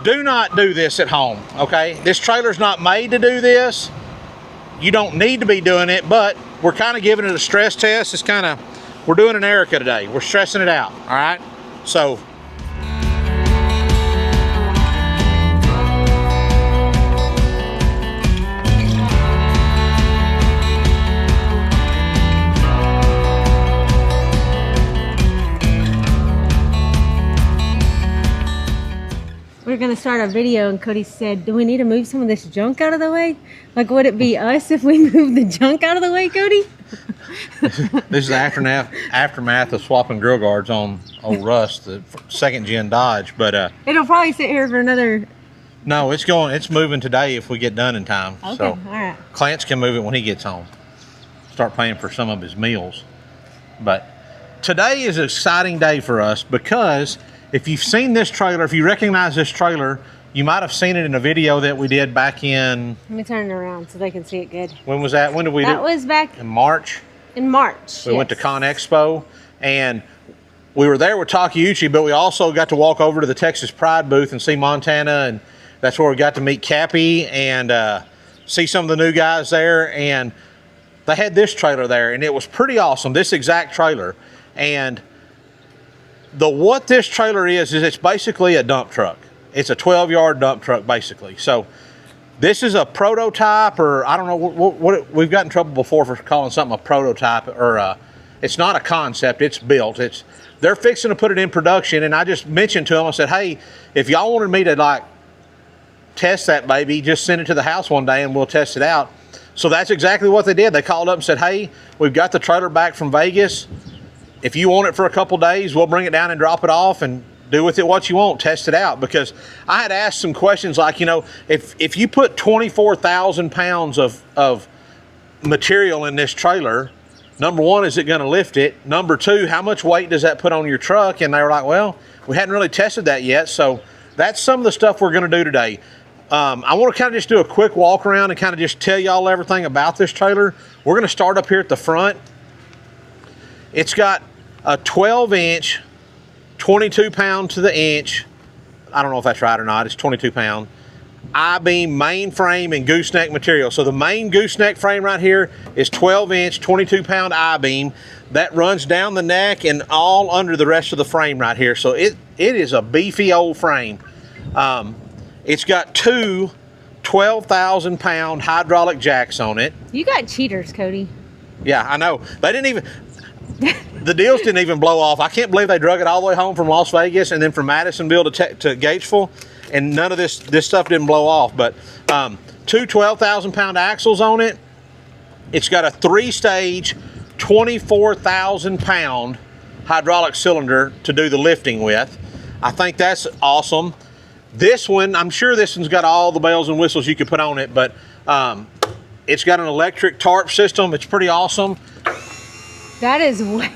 Do not do this at home, okay? This trailer's not made to do this. You don't need to be doing it, but we're kind of giving it a stress test. It's kind of, we're doing an Erica today. We're stressing it out, all right? So, we're going to start our video, and Cody said, do we need to move some of this junk out of the way? Like, would it be us if we move the junk out of the way, Cody? this is the aftermath of swapping grill guards on old Russ, the second gen Dodge, but it'll probably sit here for another... No, it's moving today if we get done in time. Okay, so all right. Clance can move it when he gets home. Start paying for some of his meals. But today is an exciting day for us because if you've seen this trailer, if you recognize this trailer, you might have seen it in a video that we did back in... Let me turn it around so they can see it good. When was that? When did we do it? That was back... In March? In March, We went to Con Expo, and we were there with Takeuchi, but we also got to walk over to the Texas Pride booth and see Montana, and that's where we got to meet Cappy and see some of the new guys there, and they had this trailer there, and it was pretty awesome, this exact trailer. And what this trailer is it's basically a dump truck. It's a 12-yard dump truck, basically. So this is a prototype, or I don't know what we've got in trouble before for calling something a prototype, or it's not a concept, it's built. They're fixing to put it in production, and I just mentioned to them, I said, hey, if y'all wanted me to like test that baby, just send it to the house one day and we'll test it out. So that's exactly what they did. They called up and said, hey, we've got the trailer back from Vegas. If you want it for a couple days, we'll bring it down and drop it off and do with it what you want, test it out. Because I had asked some questions like, you know, if you put 24,000 pounds of material in this trailer, number one, is it going to lift it? Number two, how much weight does that put on your truck? And they were like, well, we hadn't really tested that yet. So that's some of the stuff we're going to do today. I want to kind of just do a quick walk around and kind of just tell y'all everything about this trailer. We're going to start up here at the front. It's got a 12-inch, 22-pound to the inch. I don't know if that's right or not. It's 22-pound. I-beam main frame and gooseneck material. So the main gooseneck frame right here is 12-inch, 22-pound I-beam. That runs down the neck and all under the rest of the frame right here. So it is a beefy old frame. It's got two 12,000-pound hydraulic jacks on it. You got cheaters, Cody. Yeah, I know. They didn't even... The deals didn't even blow off. I can't believe they drug it all the way home from Las Vegas and then from Madisonville to Gatesville, and none of this stuff didn't blow off. But two 12,000-pound axles on it. It's got a 3-stage, 24,000-pound hydraulic cylinder to do the lifting with. I think that's awesome. This one, I'm sure this one's got all the bells and whistles you could put on it, but it's got an electric tarp system. It's pretty awesome. That's way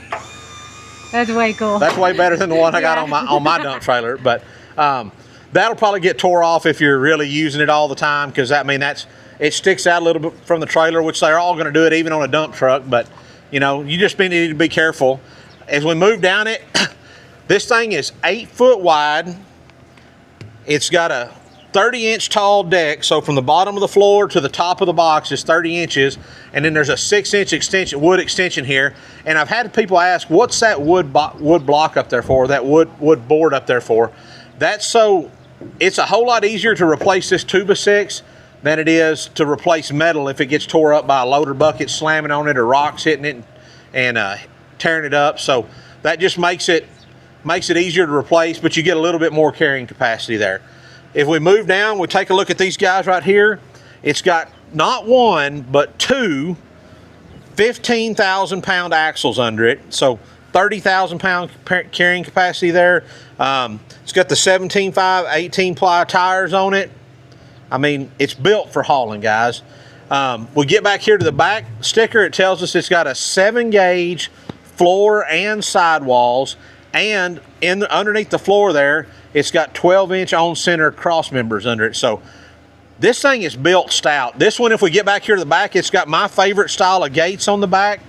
cool. That's way better than the one I got on my dump trailer. But that'll probably get tore off if you're really using it all the time, because it sticks out a little bit from the trailer, which they're all going to do it even on a dump truck. But you know, you just need to be careful as we move down it. This thing is 8 foot wide. It's got a 30-inch tall deck, so from the bottom of the floor to the top of the box is 30 inches, and then there's a 6-inch wood extension here. And I've had people ask, what's that wood block up there for, that wood board up there for? That's so it's a whole lot easier to replace this 2x6 than it is to replace metal if it gets tore up by a loader bucket slamming on it or rocks hitting it and tearing it up. So that just makes it easier to replace, but you get a little bit more carrying capacity there. If we move down, we take a look at these guys right here. It's got not one, but two 15,000-pound axles under it. So 30,000-pound carrying capacity there. It's got the 17.5, 18-ply tires on it. I mean, it's built for hauling, guys. We get back here to the back sticker. It tells us it's got a 7-gauge floor and sidewalls, and underneath the floor there, it's got 12-inch on-center cross members under it. So this thing is built stout. This one, if we get back here to the back, it's got my favorite style of gates on the back.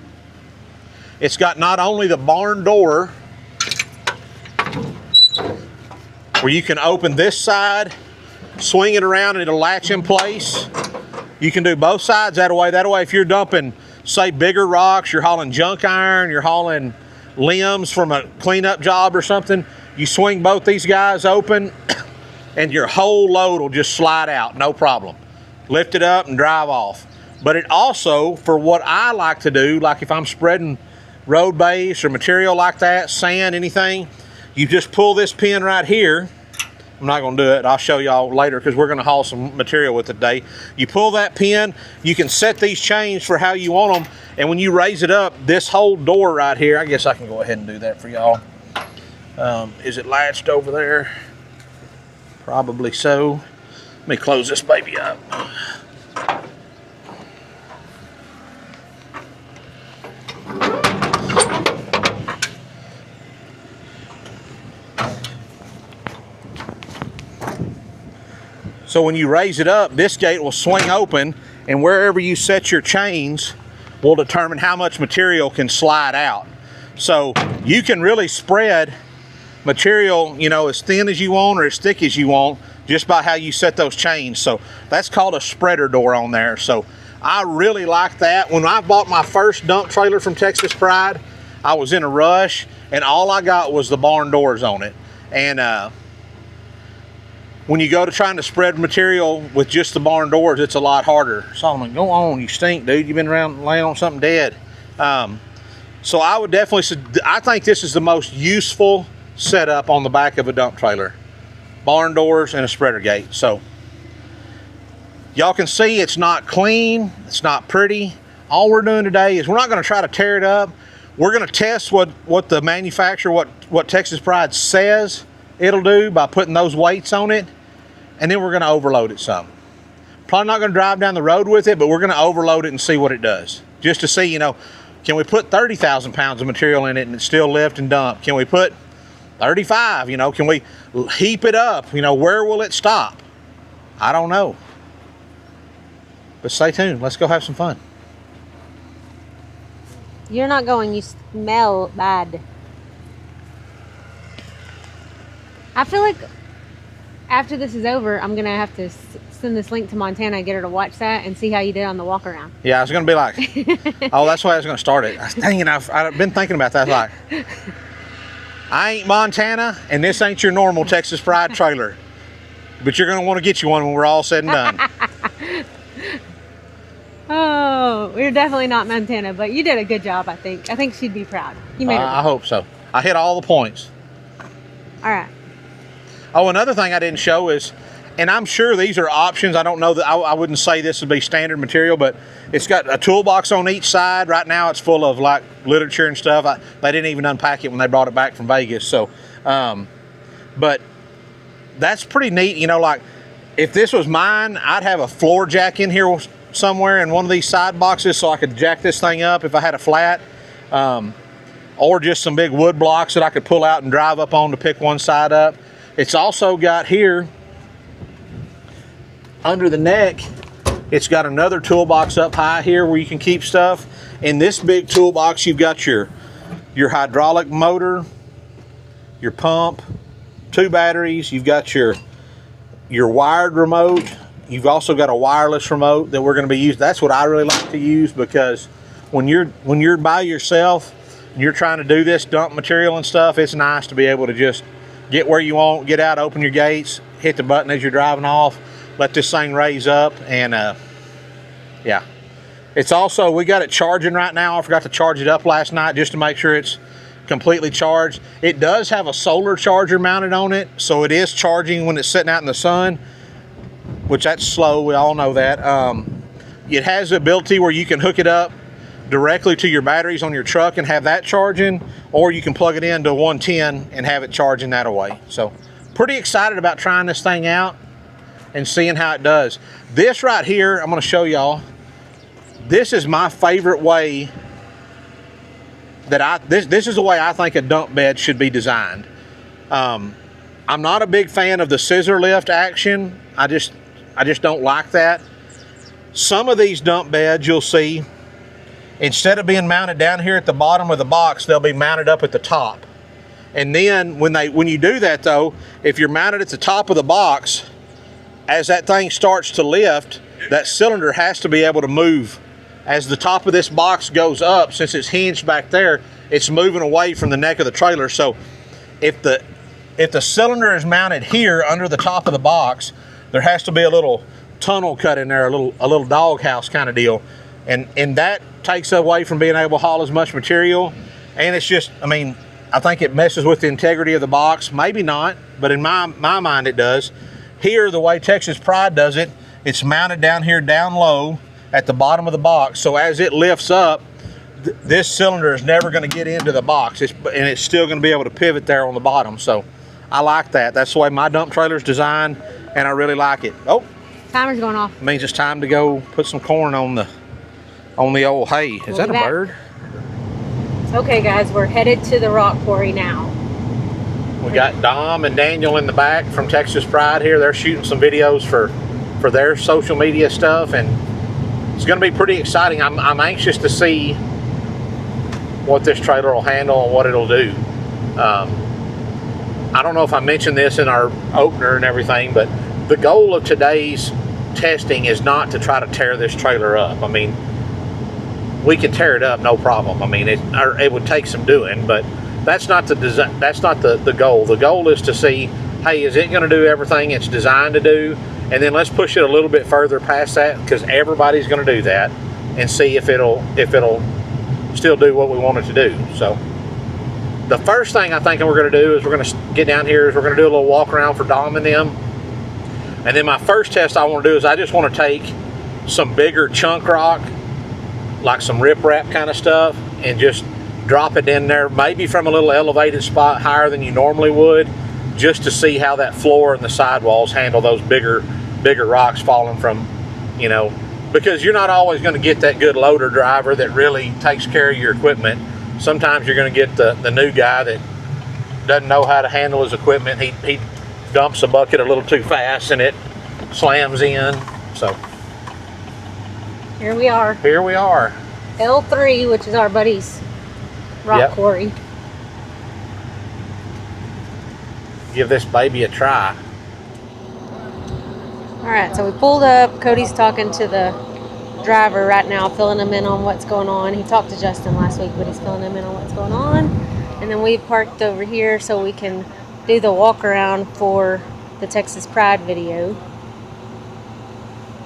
It's got not only the barn door, where you can open this side swing it around and it'll latch in place. You can do both sides that way. That way, if you're dumping, say, bigger rocks, you're hauling junk iron, you're hauling limbs from a cleanup job or something, you swing both these guys open and your whole load will just slide out, no problem. Lift it up and drive off. But it also, for what I like to do, like if I'm spreading road base or material like that, sand, anything, you just pull this pin right here. I'm not gonna do it, I'll show y'all later because we're gonna haul some material with it today. You pull that pin, you can set these chains for how you want them, and when you raise it up, this whole door right here, I guess I can go ahead and do that for y'all. Is it latched over there? Probably so. Let me close this baby up. So when you raise it up, this gate will swing open, and wherever you set your chains will determine how much material can slide out. So you can really spread material, you know, as thin as you want or as thick as you want, just by how you set those chains. So that's called a spreader door on there. So I really like that. When I bought my first dump trailer from Texas Pride, I was in a rush, and all I got was the barn doors on it. And when you go to trying to spread material with just the barn doors, it's a lot harder. Solomon, go on, you stink, dude. You've been around laying on something dead. So I would definitely, I think this is the most useful setup on the back of a dump trailer. Barn doors and a spreader gate. So y'all can see it's not clean, it's not pretty. All we're doing today is we're not gonna try to tear it up. We're gonna test what the manufacturer, what Texas Pride says it'll do by putting those weights on it, and then we're gonna overload it some. Probably not gonna drive down the road with it, but we're gonna overload it and see what it does. Just to see, you know, can we put 30,000 pounds of material in it and it still lift and dump? Can we put 35, you know, can we heap it up? You know, where will it stop? I don't know. But stay tuned, let's go have some fun. You're not going, you smell bad. I feel like after this is over, I'm gonna have to send this link to Montana and get her to watch that and see how you did on the walk around. Yeah, I was gonna be like, oh, that's why I was gonna start it. Dang it, I've been thinking about that. Like, I ain't Montana, and this ain't your normal Texas Pride trailer, but you're gonna want to get you one when we're all said and done. Oh, we're definitely not Montana, but you did a good job, I think. I think she'd be proud. You made her. I hope so. I hit all the points. All right. Oh, another thing I didn't show is, and I'm sure these are options. I don't know that I wouldn't say this would be standard material, but it's got a toolbox on each side. Right now it's full of like literature and stuff. They didn't even unpack it when they brought it back from Vegas. So, but that's pretty neat. You know, like if this was mine, I'd have a floor jack in here somewhere in one of these side boxes so I could jack this thing up if I had a flat, or just some big wood blocks that I could pull out and drive up on to pick one side up. It's also got here under the neck, it's got another toolbox up high here where you can keep stuff. In this big toolbox, you've got your hydraulic motor, your pump, 2 batteries. You've got your wired remote. You've also got a wireless remote that we're going to be using. That's what I really like to use, because when you're by yourself and you're trying to do this dump material and stuff, it's nice to be able to just get where you want, get out, open your gates, hit the button as you're driving off, let this thing raise up, and yeah. It's also, we got it charging right now. I forgot to charge it up last night just to make sure it's completely charged. It does have a solar charger mounted on it, so it is charging when it's sitting out in the sun, which that's slow, we all know that. It has the ability where you can hook it up directly to your batteries on your truck and have that charging, or you can plug it into 110 and have it charging that away. So pretty excited about trying this thing out and seeing how it does. This right here, I'm going to show y'all. This is my favorite way that this is the way I think a dump bed should be designed. I'm not a big fan of the scissor lift action. I just don't like that. Some of these dump beds you'll see, instead of being mounted down here at the bottom of the box, they'll be mounted up at the top. And then when you do that though, if you're mounted at the top of the box, as that thing starts to lift, that cylinder has to be able to move. As the top of this box goes up, since it's hinged back there, it's moving away from the neck of the trailer. So if the cylinder is mounted here under the top of the box, there has to be a little tunnel cut in there, a little doghouse kind of deal. And that takes away from being able to haul as much material. And it's just, I mean, I think it messes with the integrity of the box. Maybe not, but in my mind it does. Here, the way Texas Pride does it, it's mounted down here down low at the bottom of the box. So as it lifts up, this cylinder is never going to get into the box, and it's still going to be able to pivot there on the bottom. So I like that. That's the way my dump trailer is designed, and I really like it. Oh, timer's going off. it means it's time to go put some corn on the old hay. Is that a bird? Okay, guys, we're headed to the rock quarry now. We got Dom and Daniel in the back from Texas Pride here. They're shooting some videos for their social media stuff, and it's going to be pretty exciting. I'm anxious to see what this trailer will handle and what it'll do. I don't know if I mentioned this in our opener and everything, but the goal of today's testing is not to try to tear this trailer up. I mean, we can tear it up, no problem. I mean, it would take some doing, but that's not the design. That's not the goal. The goal is to see, hey, is it going to do everything it's designed to do? And then let's push it a little bit further past that, because everybody's going to do that, and see if it'll still do what we want it to do. So the first thing I think we're going to do is we're going to get down here, is we're going to do a little walk around for Dom and them. And then my first test I want to do is I just want to take some bigger chunk rock, like some riprap kind of stuff, and just drop it in there, maybe from a little elevated spot higher than you normally would, just to see how that floor and the sidewalls handle those bigger rocks falling from, you know, because you're not always going to get that good loader driver that really takes care of your equipment. Sometimes you're going to get the new guy that doesn't know how to handle his equipment. He dumps a bucket a little too fast and it slams in. So here we are. Here we are. L3, which is our buddy's rock quarry. Give this baby a try. All right, so we pulled up. Cody's talking to the driver right now, filling him in on what's going on. He talked to Justin last week, but he's filling him in on what's going on. And then we parked over here so we can do the walk around for the Texas Pride video.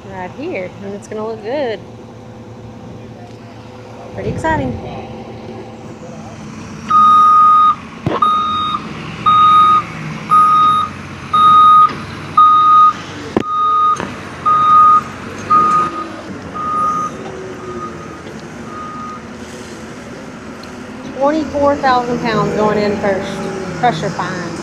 Right here, and it's gonna look good. Pretty exciting. £24,000 going in first. Pressure fines.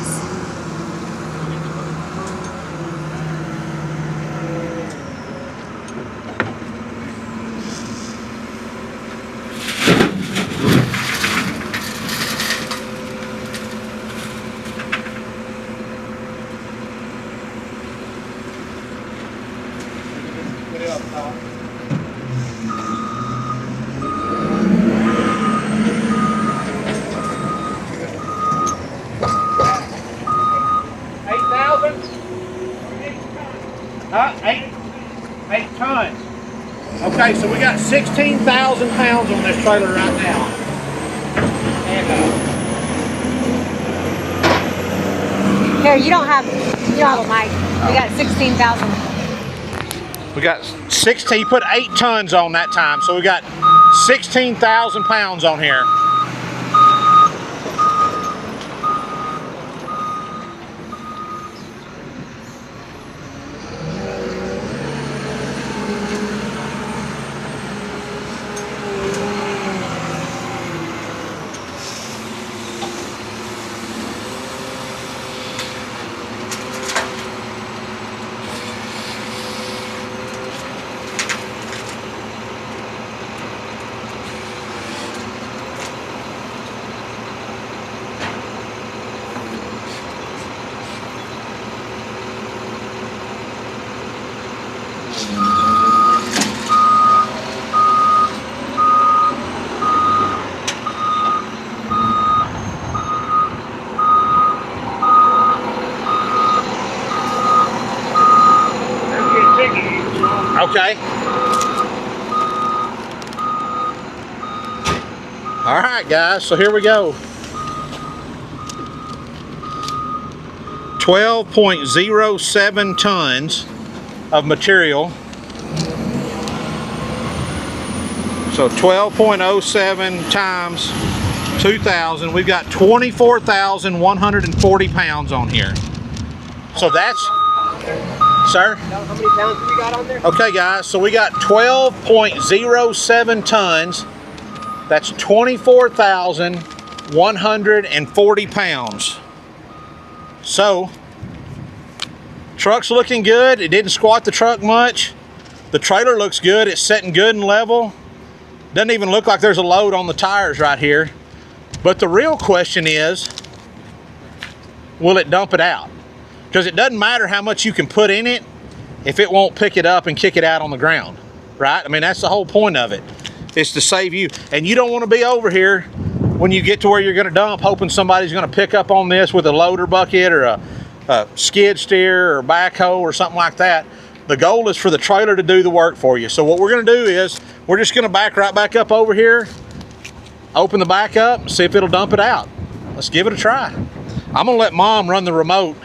Eight tons. Okay, so we got 16,000 pounds on this trailer right now. And here, you don't have a mic. We got 16,000. we got 16. Put 8 tons on that time, so we got 16,000 pounds on here. Okay. All right, guys, so here we go. 12.07 tons of material. So 12.07 times 2,000, we've got 24,140 pounds on here. So that's, sir? How many pounds do we got on there? Okay, guys, so we got 12.07 tons. That's 24,140 pounds. So, truck's looking good. It didn't squat the truck much. The trailer looks good. It's sitting good and level. Doesn't even look like there's a load on the tires right here. But the real question is, will it dump it out? Because it doesn't matter how much you can put in it if it won't pick it up and kick it out on the ground, right? I mean, that's the whole point of it, is to save you. And you don't want to be over here when you get to where you're going to dump, hoping somebody's going to pick up on this with a loader bucket or a skid steer or backhoe or something like that. The goal is for the trailer to do the work for you. So what we're going to do is we're just going to back right back up over here, open the back up, and see if it'll dump it out. Let's give it a try. I'm going to let Mom run the remote.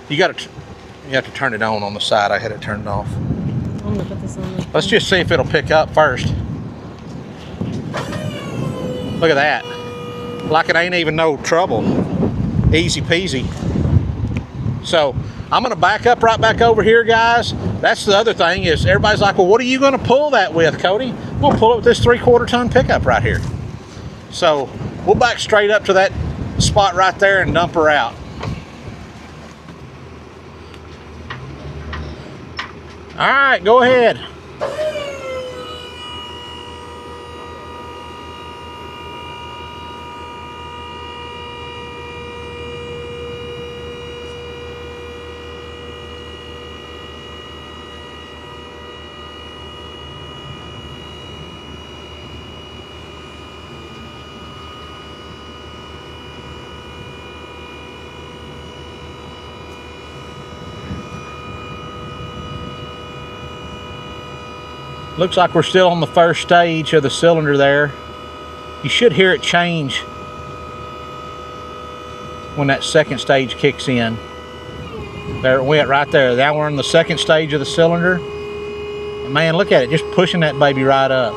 You have to turn it on the side. I had it turned off. I'm gonna put this on. Let's just see if it'll pick up first. Look at that. Like it ain't even no trouble. Easy peasy. So I'm gonna back up right back over here, guys. That's the other thing, is everybody's like, well, what are you gonna pull that with, Cody? I'm gonna pull it with this 3/4 ton pickup right here. So we'll back straight up to that spot right there and dump her out. All right, go ahead. Looks like we're still on the first stage of the cylinder there. You should hear it change when that second stage kicks in. There it went right there. Now we're in the second stage of the cylinder. And man, look at it, just pushing that baby right up.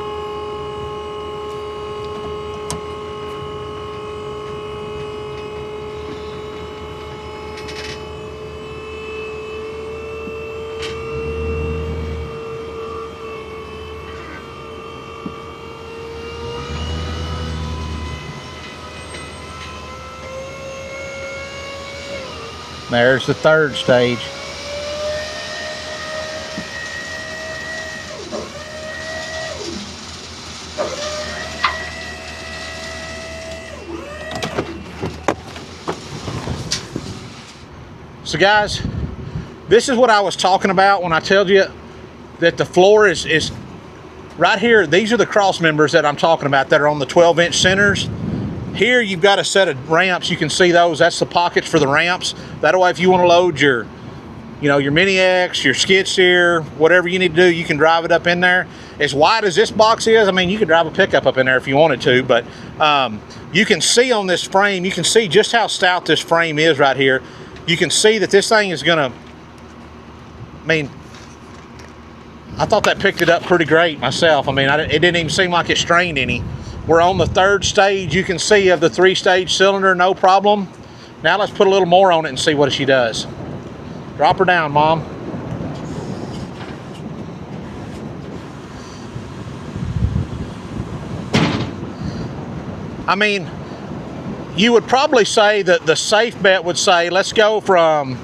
There's the third stage. So guys, this is what I was talking about when I told you that the floor is right here. These are the cross members that I'm talking about that are on the 12-inch centers. Here you've got a set of ramps. You can see those. That's the pockets for the ramps. That way, if you want to load your, your Mini X, your skid steer, whatever you need to do, you can drive it up in there. As wide as this box is, I mean, you could drive a pickup up in there if you wanted to, but you can see on this frame, you can see just how stout this frame is right here. You can see that this thing is gonna, I thought that picked it up pretty great myself. It didn't even seem like it strained any. We're on the third stage, you can see, of the 3-stage cylinder, no problem. Now let's put a little more on it and see what she does. Drop her down, Mom. You would probably say that the safe bet would say, let's go from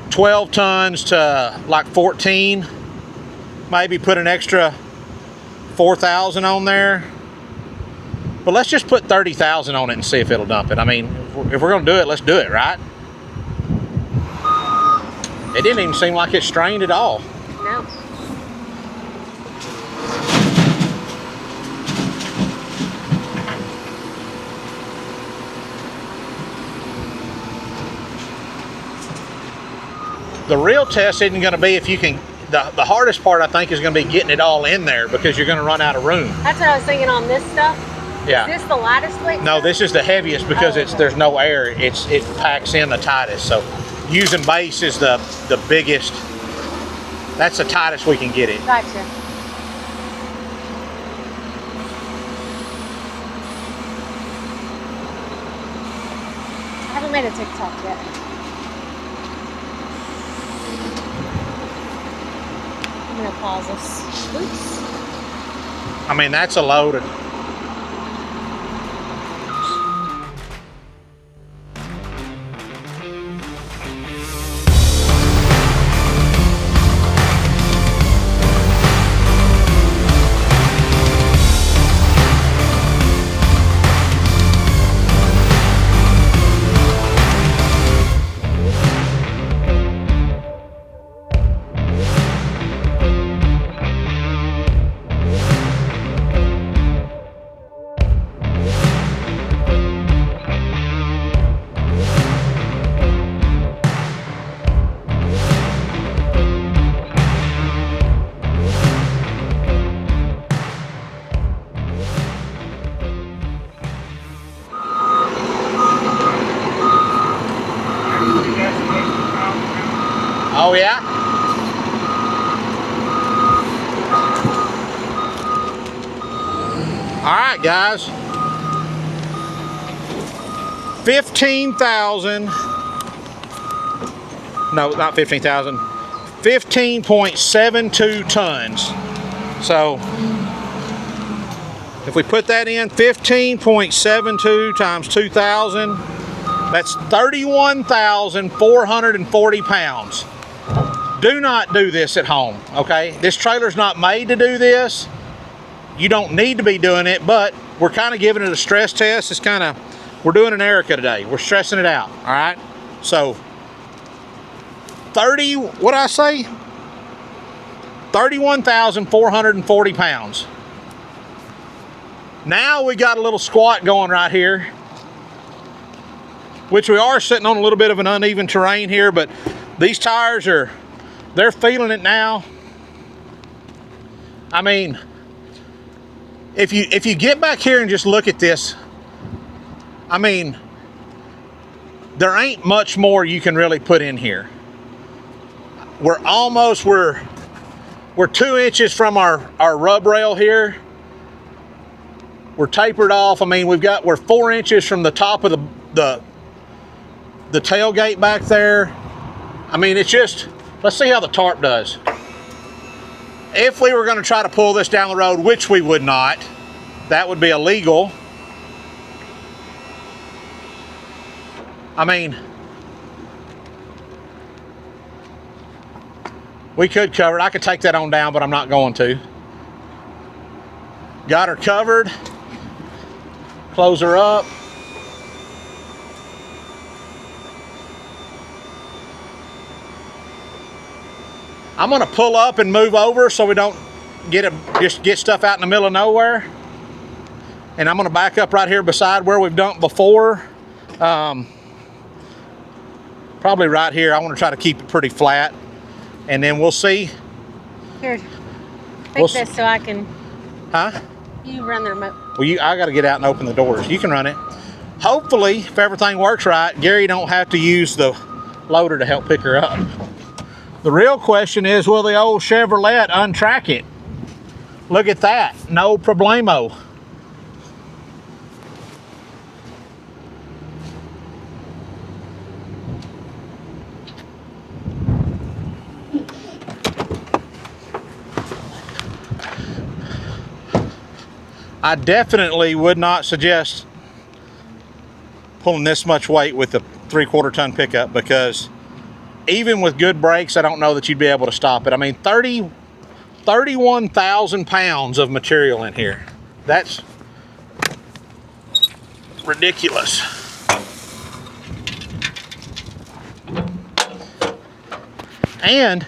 12 tons to like 14. Maybe put an extra 4,000 on there. But let's just put 30,000 on it and see if it'll dump it. If we're gonna do it, let's do it, right? It didn't even seem like it strained at all. No. The real test isn't gonna be if you can the hardest part, I think, is going to be getting it all in there because you're going to run out of room. That's what I was thinking on this stuff. Yeah. Is this the lightest weight? No, this is the heaviest because Oh, okay. there's no air. It packs in the tightest. So using base is the biggest. That's the tightest we can get it. Gotcha. I haven't made a TikTok yet. I'm gonna pause this. Oops. I mean, that's a load. Oh yeah? All right, guys. 15,000. No, not 15,000. 15.72 tons. So if we put that in, 15.72 times 2,000, that's 31,440 pounds. Do not do this at home, okay? This trailer's not made to do this. You don't need to be doing it, but we're kind of giving it a stress test. It's kind of, we're doing an Erica today. We're stressing it out, all right? So 31,440 pounds. Now we got a little squat going right here, which we are sitting on a little bit of an uneven terrain here, but these tires they're feeling it now. I mean, if you get back here and just look at this, I mean, there ain't much more you can really put in here. We're 2 inches from our rub rail here. We're tapered off. I mean, we're 4 inches from the top of the tailgate back there. I mean, it's just, let's see how the tarp does. If we were going to try to pull this down the road, which we would not, that would be illegal. I mean, we could cover it. I could take that on down, but I'm not going to. Got her covered. Close her up. I'm gonna pull up and move over so we don't just get stuff out in the middle of nowhere. And I'm gonna back up right here beside where we've dumped before. Probably right here. I wanna try to keep it pretty flat. And then we'll see. Here, fix this so I can. Huh? You run the remote. Well, I gotta get out and open the doors. You can run it. Hopefully, if everything works right, Gary don't have to use the loader to help pick her up. The real question is, will the old Chevrolet untrack it? Look at that, no problemo. I definitely would not suggest pulling this much weight with a 3/4 ton pickup, because even with good brakes, I don't know that you'd be able to stop it. I mean, 31,000 pounds of material in here. That's ridiculous. And,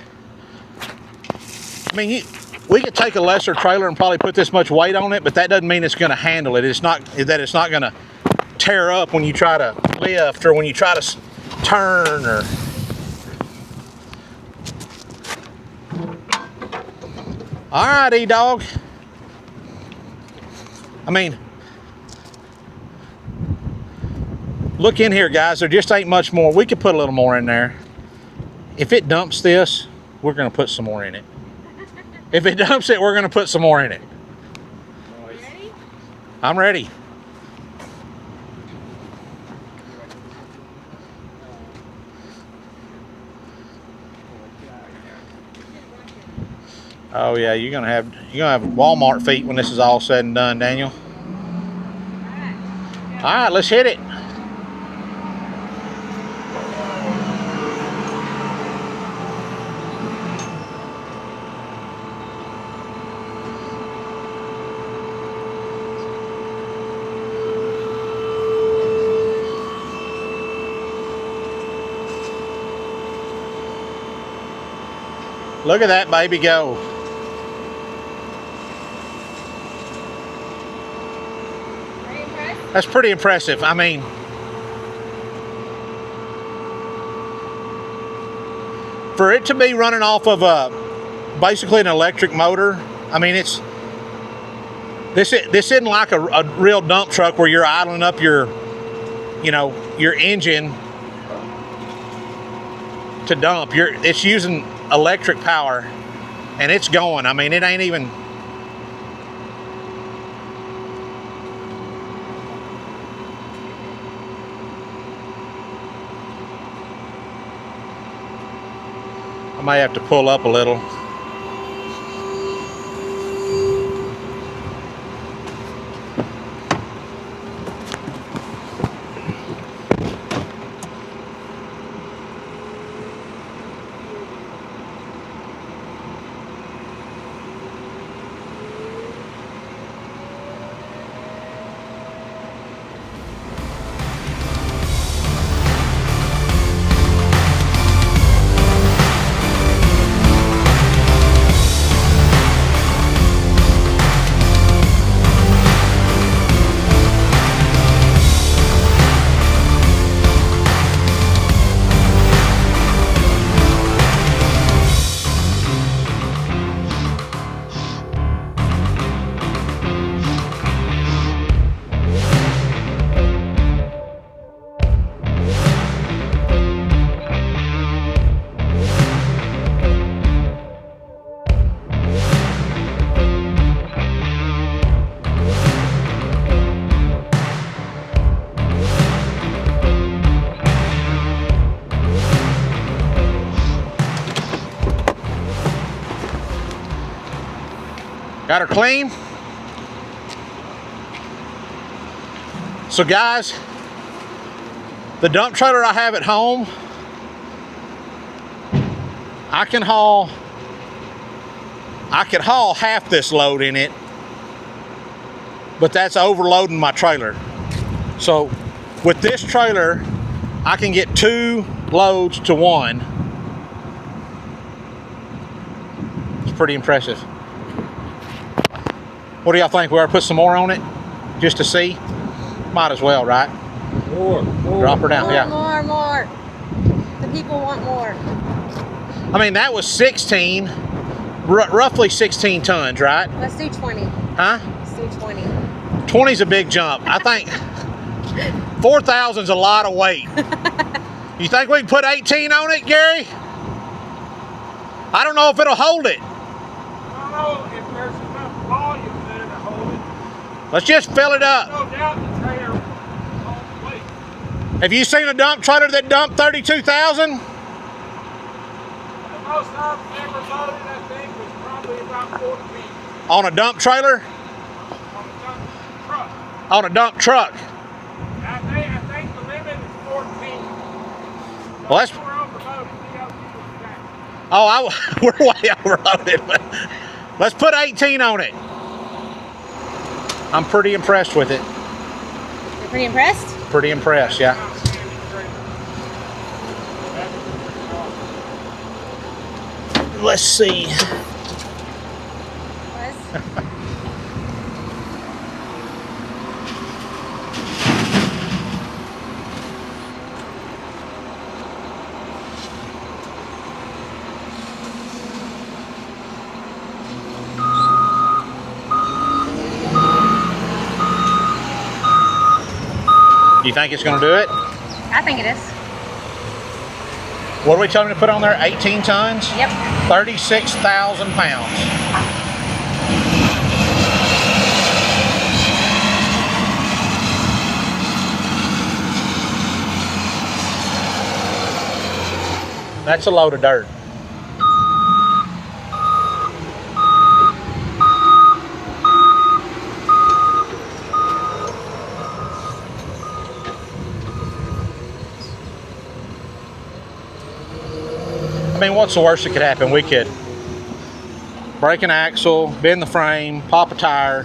I mean, we could take a lesser trailer and probably put this much weight on it, but that doesn't mean it's going to handle it. It's not going to tear up when you try to lift or when you try to turn or... All right, E-Dog. I mean, look in here, guys. There just ain't much more. We could put a little more in there. If it dumps this, we're going to put some more in it. If it dumps it, we're going to put some more in it. Ready? I'm ready. Oh yeah, you're gonna have Walmart feet when this is all said and done, Daniel. All right, let's hit it. Look at that baby go. That's pretty impressive. I mean, for it to be running off of basically an electric motor, I mean, this isn't like a real dump truck where you're idling up your engine to dump. It's using electric power, and it's going. I mean, it ain't even. I might have to pull up a little. Got her clean. So guys, the dump trailer I have at home, I could haul half this load in it, but that's overloading my trailer. So with this trailer, I can get 2 loads to 1. It's pretty impressive. What do y'all think? We ought to put some more on it just to see? Might as well, right? More. Drop her down, More, yeah. more. The people want more. I mean, that was 16, roughly 16 tons, right? Let's do 20. Huh? Let's do 20. 20's a big jump. I think 4,000's a lot of weight. You think we can put 18 on it, Gary? I don't know if it'll hold it. I don't know if there's enough volume there to hold it. Let's just fill it up. No doubt the trailer holds weight. Have you seen a dump trailer that dumped 32,000? The most I've ever loaded, I think, was probably about 14 On a dump trailer? on a dump truck. On a dump truck. I think the limit is 14. Well, that's... We're overloaded. we're way overloaded. Let's put 18 on it. I'm pretty impressed with it. You're pretty impressed? Pretty impressed, yeah. Let's see. Was? You think it's going to do it? I think it is. What are we telling them to put on there? 18 tons? Yep. 36,000 pounds. That's a load of dirt. I mean, what's the worst that could happen? We could break an axle, bend the frame, pop a tire,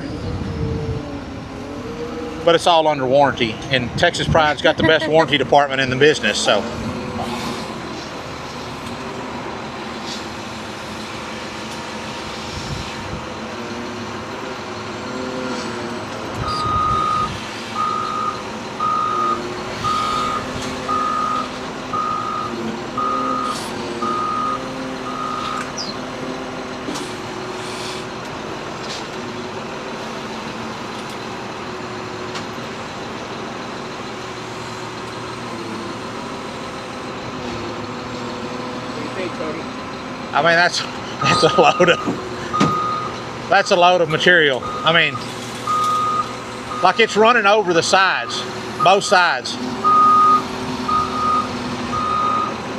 but it's all under warranty. And Texas Pride's got the best warranty department in the business, so. I mean, that's a load of material. I mean, like it's running over the sides, both sides.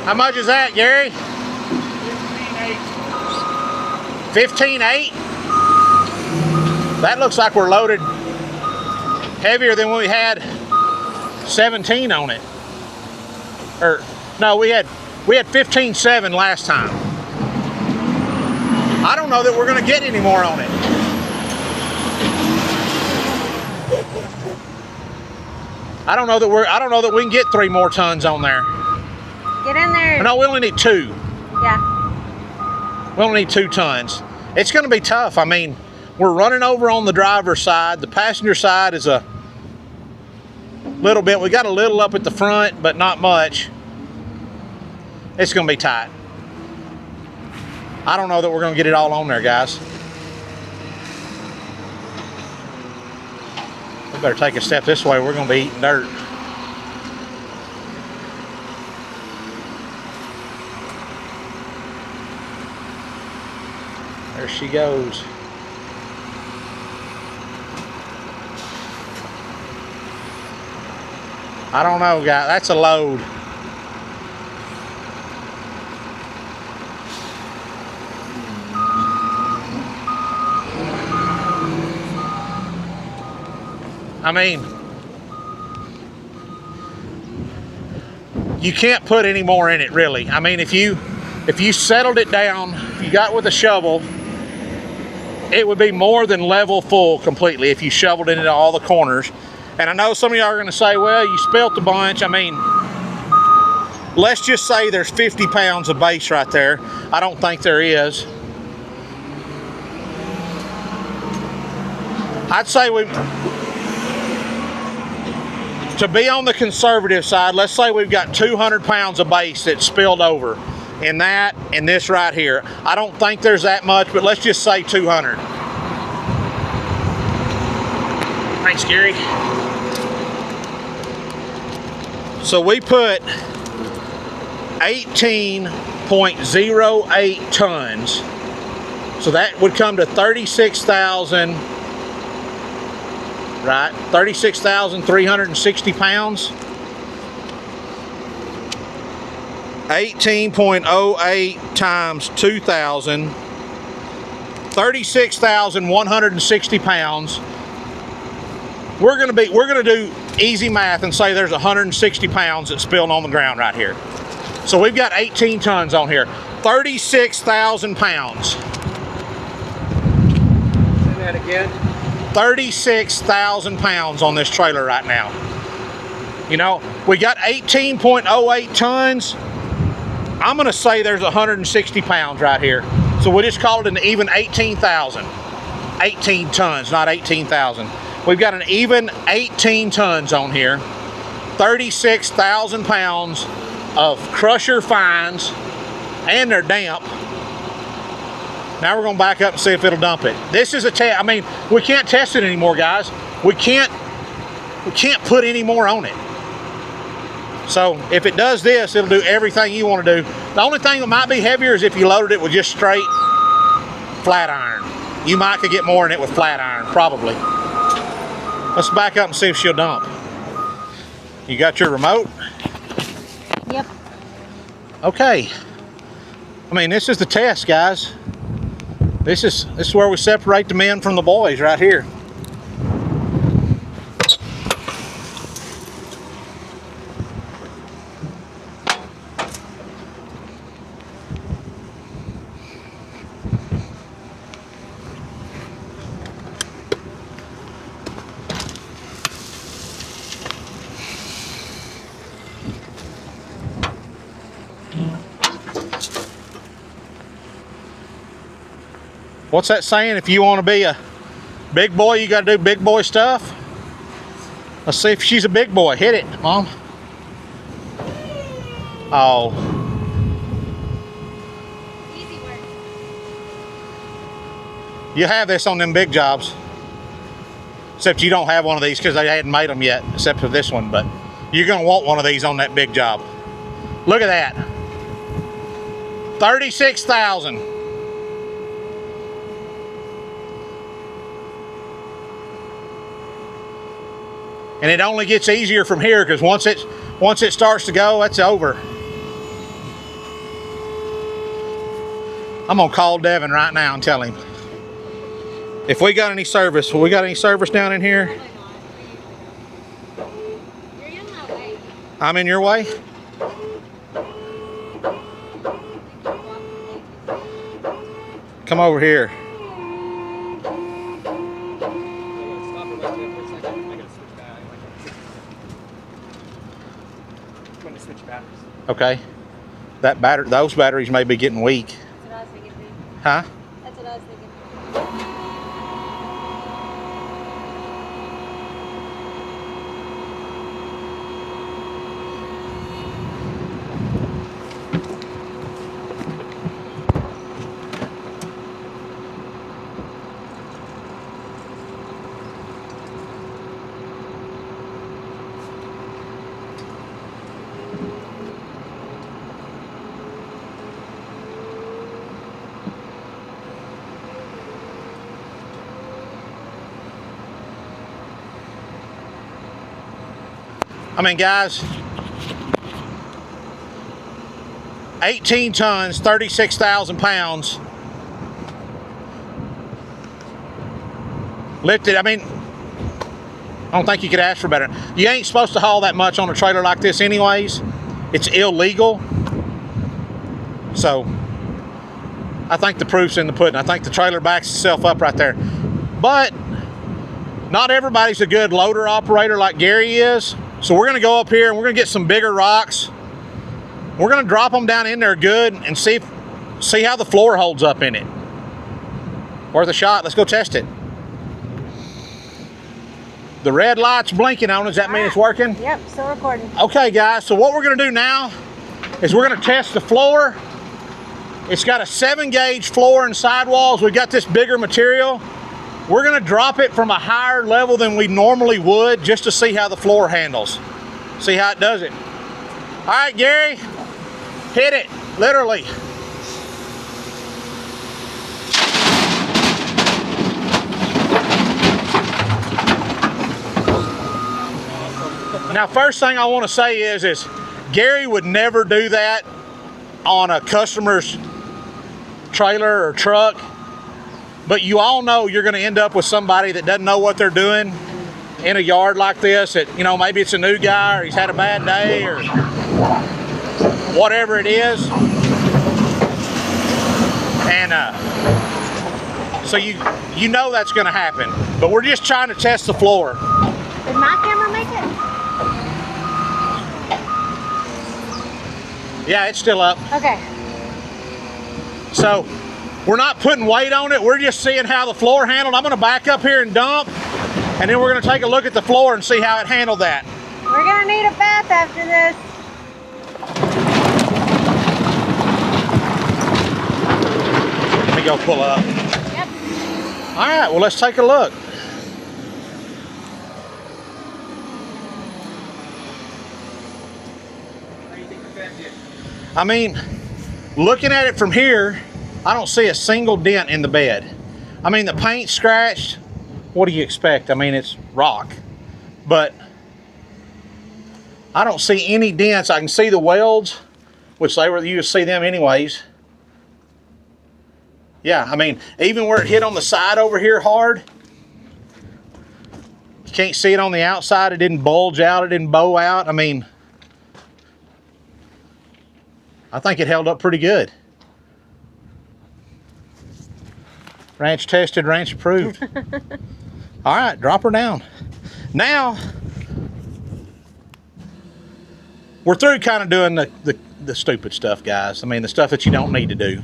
How much is that, Gary? 15.8. That looks like we're loaded heavier than when we had 17 on it. Or no, we had 15.7 last time. I don't know that we're going to get any more on it. I don't know that we can get 3 more tons on there. Get in there. No, we only need 2. Yeah. We only need 2 tons. It's going to be tough. I mean, we're running over on the driver's side. The passenger side is a little bit. We got a little up at the front, but not much. It's going to be tight. I don't know that we're going to get it all on there, guys. We better take a step this way. We're going to be eating dirt. There she goes. I don't know, guys. That's a load. I mean, you can't put any more in it, really. I mean, if you settled it down, if you got with a shovel, it would be more than level full completely if you shoveled it into all the corners. And I know some of y'all are going to say, well, you spilt a bunch. I mean, let's just say there's 50 pounds of base right there. I don't think there is. I'd say to be on the conservative side, let's say we've got 200 pounds of base that spilled over in that and this right here. I don't think there's that much, but let's just say 200. Thanks, Gary. So we put 18.08 tons. So that would come to 36,000. Right, 36,360 pounds. 18.08 times 2,000. 36,160 pounds. We're gonna do easy math and say there's 160 pounds that's spilled on the ground right here. So we've got 18 tons on here. 36,000 pounds. Say that again. 36,000 pounds on this trailer right now. You know, we got 18.08 tons. I'm going to say there's 160 pounds right here. So we'll just call it an even 18,000. 18 tons, not 18,000. We've got an even 18 tons on here. 36,000 pounds of crusher fines, and they're damp. Now we're going to back up and see if it'll dump it. This is a test. I mean, we can't test it anymore, guys. We can't put any more on it. So if it does this, it'll do everything you want to do. The only thing that might be heavier is if you loaded it with just straight flat iron. You might could get more in it with flat iron, probably. Let's back up and see if she'll dump. You got your remote? Yep. Okay. I mean, this is the test, guys. This is where we separate the men from the boys right here. What's that saying? If you want to be a big boy, you got to do big boy stuff. Let's see if she's a big boy. Hit it, Mom. Oh. Easy work. You have this on them big jobs. Except you don't have one of these because they hadn't made them yet, except for this one. But you're going to want one of these on that big job. Look at that. 36,000. And it only gets easier from here because once it starts to go, that's over. I'm gonna call Devin right now and tell him if we got any service. We got any service down in here? You're in my way. I'm in your way. Come over here. Okay. Those batteries may be getting weak. That's what I was thinking too. Huh? That's what I was thinking. I mean, guys, 18 tons, 36,000 pounds. Lifted, I mean, I don't think you could ask for better. You ain't supposed to haul that much on a trailer like this anyways. It's illegal. So, I think the proof's in the pudding. I think the trailer backs itself up right there. But, not everybody's a good loader operator like Gary is. So we're gonna go up here and we're gonna get some bigger rocks. We're gonna drop them down in there good and see how the floor holds up in it. Worth a shot. Let's go test it. The red light's blinking on. Does that mean it's working? Yep, still recording. Okay, guys. So what we're gonna do now is we're gonna test the floor. It's got a 7-gauge floor and sidewalls. We've got this bigger material. We're gonna drop it from a higher level than we normally would just to see how the floor handles. See how it does it. All right, Gary, hit it, literally. Now, first thing I wanna say is Gary would never do that on a customer's trailer or truck. But you all know you're going to end up with somebody that doesn't know what they're doing in a yard like this. That, you know, maybe it's a new guy or he's had a bad day or whatever it is. And so you know that's going to happen. But we're just trying to test the floor. Did my camera make it? Yeah, it's still up. Okay. So we're not putting weight on it. We're just seeing how the floor handled. I'm going to back up here and dump, and then we're going to take a look at the floor and see how it handled that. We're gonna need a bath after this. Let me go pull up. Yep. All right, well, let's take a look. I mean, looking at it from here, I don't see a single dent in the bed. I mean, the paint's scratched. What do you expect? I mean, it's rock. But I don't see any dents. I can see the welds, which they were, you see them anyways. Yeah, I mean, even where it hit on the side over here hard, you can't see it on the outside. It didn't bulge out. It didn't bow out. I mean, I think it held up pretty good. Ranch tested, ranch approved. All right, drop her down. Now, we're through kind of doing the stupid stuff, guys. I mean, the stuff that you don't need to do.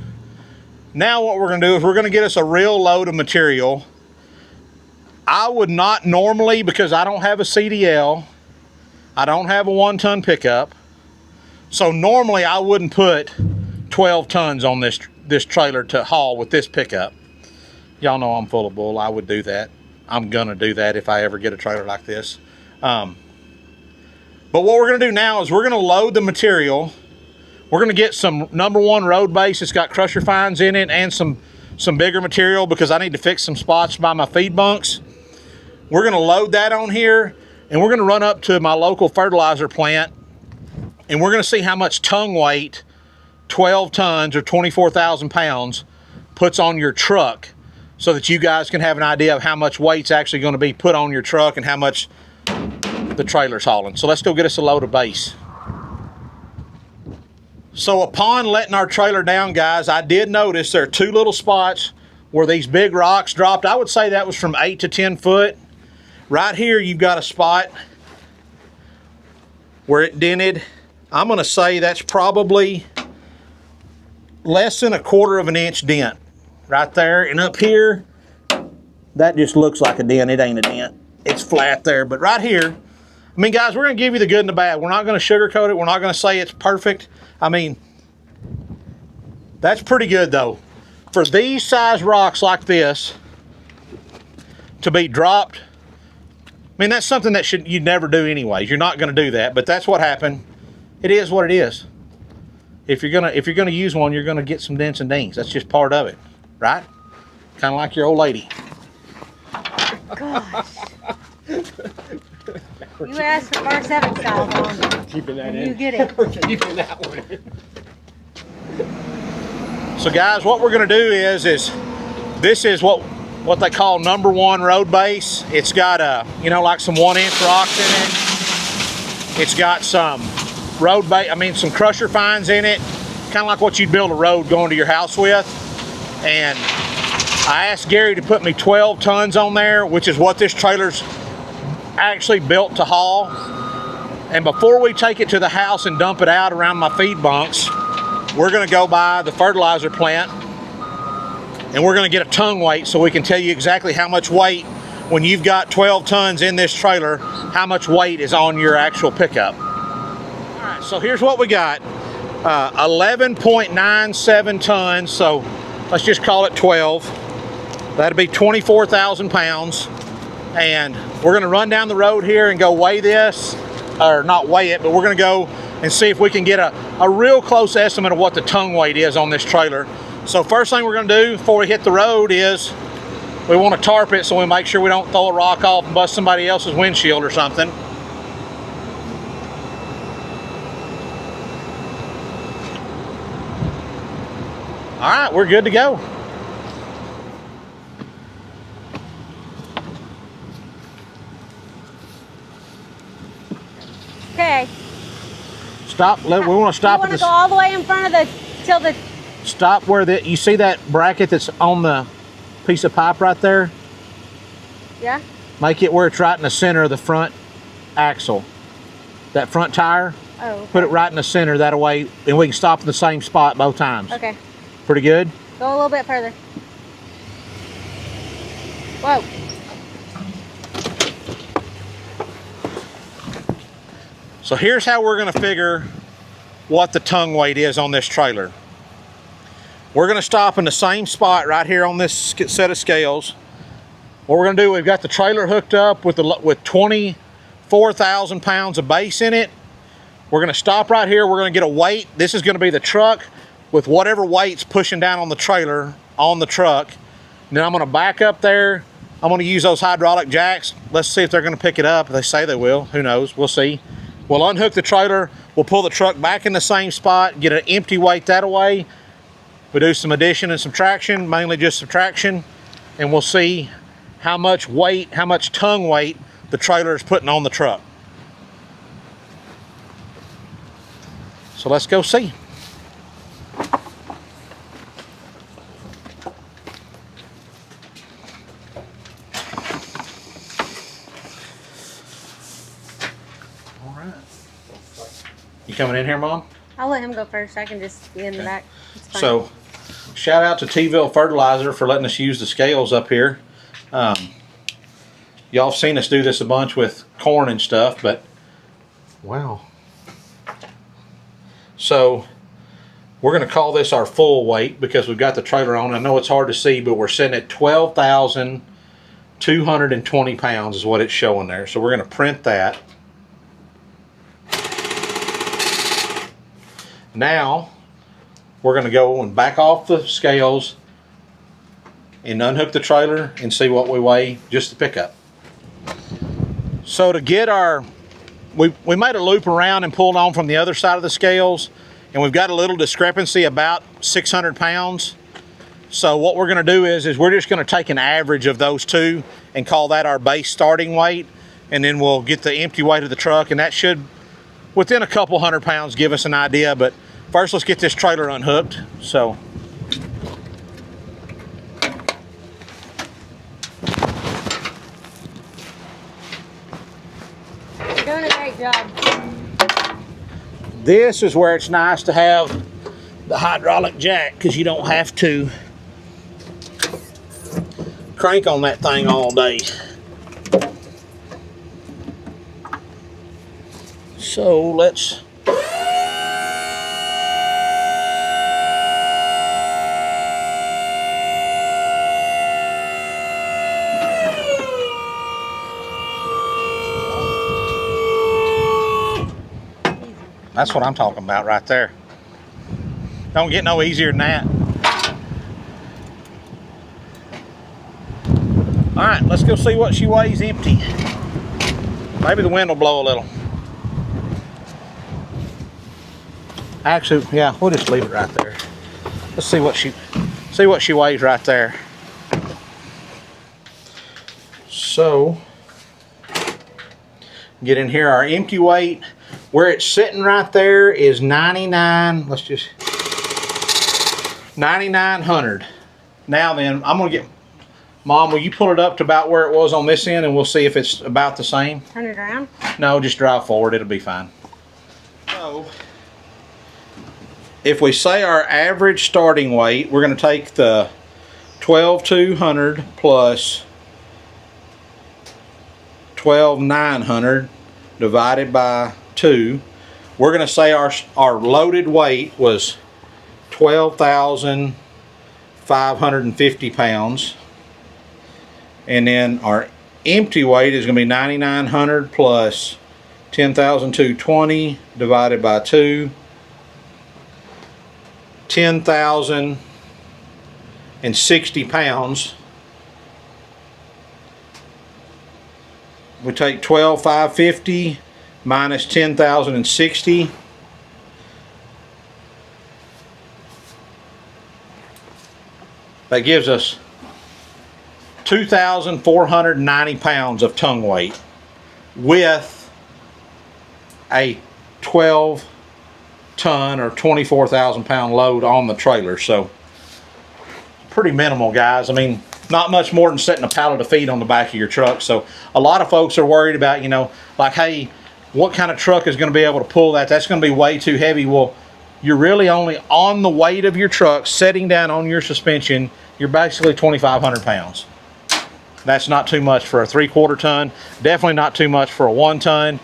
Now what we're going to do is we're going to get us a real load of material. I would not normally, because I don't have a CDL, I don't have a 1-ton pickup, so normally I wouldn't put 12 tons on this trailer to haul with this pickup. Y'all know I'm full of bull. I would do that. I'm going to do that if I ever get a trailer like this. But what we're going to do now is we're going to load the material. We're going to get some #1 road base. It's got crusher fines in it and some bigger material because I need to fix some spots by my feed bunks. We're going to load that on here, and we're going to run up to my local fertilizer plant, and we're going to see how much tongue weight 12 tons or 24,000 pounds puts on your truck, so that you guys can have an idea of how much weight's actually going to be put on your truck and how much the trailer's hauling. So let's go get us a load of base. So upon letting our trailer down, guys, I did notice there are 2 little spots where these big rocks dropped. I would say that was from 8 to 10 foot. Right here, you've got a spot where it dented. I'm going to say that's probably less than 1/4 of an inch dent. Right there, and up here, that just looks like a dent. It ain't a dent. It's flat there, but right here, I mean, guys, we're going to give you the good and the bad. We're not going to sugarcoat it. We're not going to say it's perfect. I mean, that's pretty good, though. For these size rocks like this to be dropped, I mean, that's something that you'd never do anyways. You're not going to do that, but that's what happened. It is what it is. If you're gonna use one, you're gonna get some dents and dings. That's just part of it. Right? Kind of like your old lady. Gosh. You asked for bar 7 style on. Keeping that and in. you get it. We're keeping that one in. So guys, what we're gonna do is this is what they call #1 road base. It's got like some 1-inch rocks in it. It's got some road base, some crusher fines in it, kind of like what you'd build a road going to your house with. And I asked Gary to put me 12 tons on there, which is what this trailer's actually built to haul. And before we take it to the house and dump it out around my feed bunks, we're going to go by the fertilizer plant and we're going to get a tongue weight so we can tell you exactly how much weight, when you've got 12 tons in this trailer, how much weight is on your actual pickup. All right, so here's what we got. 11.97 tons, so let's just call it 12. That'd be 24,000 pounds. And we're gonna run down the road here and go weigh this, or not weigh it, but we're gonna go and see if we can get a real close estimate of what the tongue weight is on this trailer. So first thing we're gonna do before we hit the road is we wanna tarp it so we make sure we don't throw a rock off and bust somebody else's windshield or something. All right, we're good to go. Okay. Stop. We want to stop You at want to this. go all the way in front of till the. Stop where you see that bracket that's on the piece of pipe right there. Yeah. Make it where it's right in the center of the front axle. That front tire. Oh. Okay. Put it right in the center. That way, and we can stop in the same spot both times. Okay. Pretty good. Go a little bit further. Whoa. So here's how we're going to figure what the tongue weight is on this trailer. We're going to stop in the same spot right here on this set of scales. What we're going to do, we've got the trailer hooked up with 24,000 pounds of base in it. We're gonna stop right here. We're gonna get a weight. This is gonna be the truck with whatever weight's pushing down on the trailer on the truck. And then I'm gonna back up there. I'm gonna use those hydraulic jacks. Let's see if they're gonna pick it up. They say they will, who knows, we'll see. We'll unhook the trailer. We'll pull the truck back in the same spot, get an empty weight that away. We do some addition and subtraction, mainly just subtraction, and we'll see how much weight, how much tongue weight the trailer is putting on the truck. So let's go see. All right. You coming in here, Mom? I'll let him go first. I can just be in the back. It's fine. So, shout out to T-ville Fertilizer for letting us use the scales up here. Y'all have seen us do this a bunch with corn and stuff, but wow. So, we're going to call this our full weight because we've got the trailer on. I know it's hard to see, but we're sitting at 12,220 pounds is what it's showing there. So, we're going to print that. Now, we're going to go and back off the scales and unhook the trailer and see what we weigh just to pick up. So to get our, we made a loop around and pulled on from the other side of the scales, and we've got a little discrepancy about 600 pounds. So what we're going to do is we're just going to take an average of those two and call that our base starting weight, and then we'll get the empty weight of the truck, and that should, within a couple hundred pounds, give us an idea. But first, let's get this trailer unhooked. So, You're doing a great job. this is where it's nice to have the hydraulic jack, because you don't have to crank on that thing all day. So let's that's what I'm talking about right there. Don't get no easier than that. All right, let's go see what she weighs empty. Maybe the wind will blow a little. Actually, yeah, we'll just leave it right there. Let's see what she weighs right there. So, get in here our empty weight. Where it's sitting right there is 99. Let's just 9,900. Now then, I'm gonna get Mom. Will you pull it up to about where it was on this end, and we'll see if it's about the same. Turn it around. No, just drive forward. It'll be fine. So, if we say our average starting weight, we're going to take the 12,200 plus 12,900 divided by 2. We're going to say our loaded weight was 12,550 pounds. And then our empty weight is going to be 9,900 plus 10,220 divided by 2. 10,060 pounds. We take 12,550 minus 10,060. That gives us 2,490 pounds of tongue weight with a 12 ton or 24,000 pound load on the trailer. So pretty minimal, guys. I mean, not much more than setting a pallet of feed on the back of your truck. So a lot of folks are worried about, you know, like, hey, what kind of truck is going to be able to pull that? That's going to be way too heavy. Well, you're really only on the weight of your truck, setting down on your suspension, you're basically 2,500 pounds. That's not too much for a 3/4 ton. Definitely not too much for a 1 ton.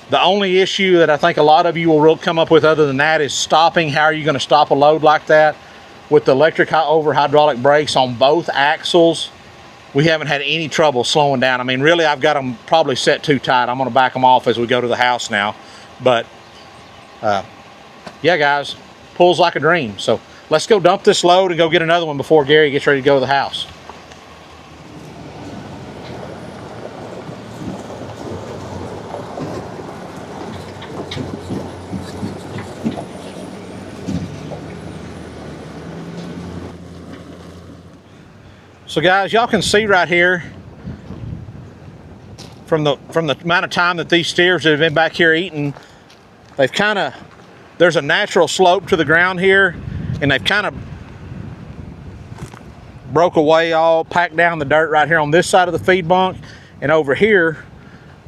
The only issue that I think a lot of you will come up with other than that is stopping. How are you going to stop a load like that? With the electric over hydraulic brakes on both axles, we haven't had any trouble slowing down. I mean, really, I've got them probably set too tight. I'm going to back them off as we go to the house now. But yeah, guys, pulls like a dream. So let's go dump this load and go get another one before Gary gets ready to go to the house. So guys, y'all can see right here from the amount of time that these steers have been back here eating, they've kind of, there's a natural slope to the ground here, and they've kind of broke away, all packed down the dirt right here on this side of the feed bunk, and over here